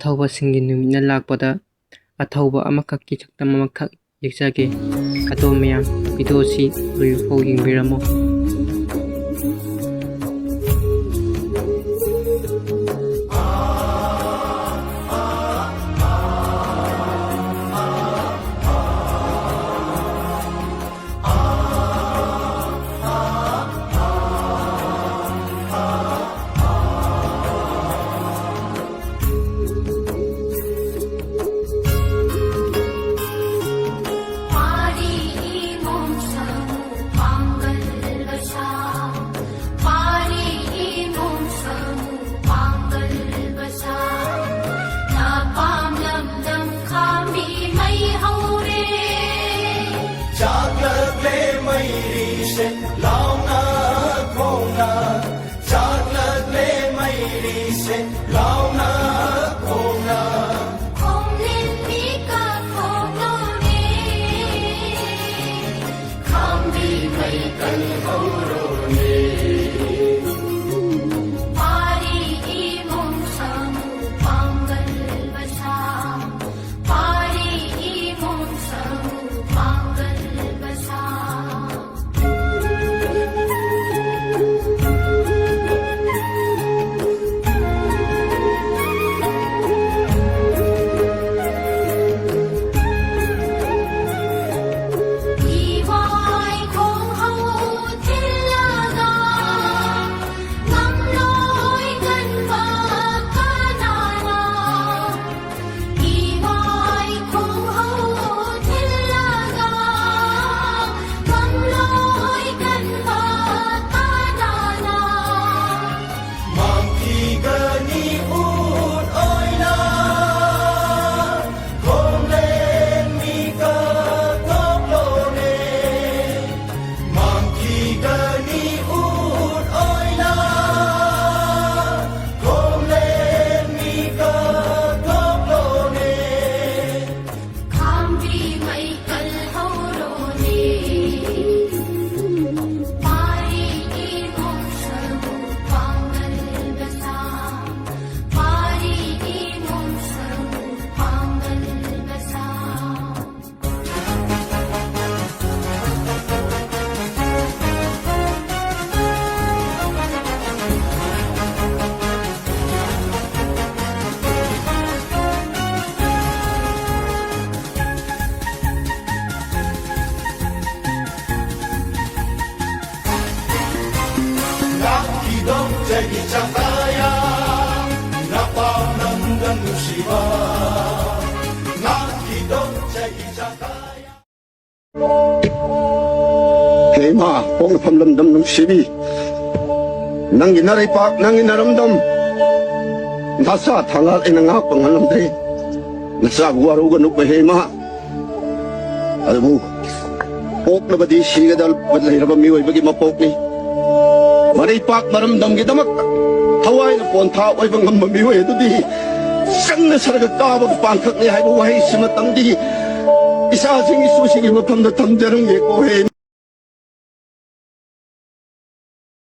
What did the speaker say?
ꯑꯊꯧꯕꯁꯤꯡꯒꯤ ꯅꯨꯃꯤꯠꯅ ꯂꯥꯛꯄꯗ ꯑꯊꯧꯕ ꯑꯃꯈꯛꯀꯤ ꯁꯛꯇꯝ ꯑꯃꯈꯛ ꯌꯦꯛꯆꯒꯦ꯫ ꯑꯗꯣꯝ ꯃꯌꯥꯝ ꯚꯤꯗꯤꯑꯣ ꯑꯁꯤ ꯂꯣꯏꯕꯐꯥꯎ ꯌꯦꯡꯕꯤꯔꯝꯃꯨ꯫ Hema, pong pamlamdam ng sibi. Nang ginaripak, nang inaramdam. Nasa tangal ay nangapang alamdre. Nasa buwarugan ng Hema. Alam mo, pok na ba di siya dahil padlahirap ang miway bagi mapok ni. Maripak maramdam kita mak. Haway na po ang tao ay bang mamiway. Ito di, sang na sa nagkabag pangkak niya ay buwahay simatang di. Isa sing isusing mapam na tamderang yeko Hema.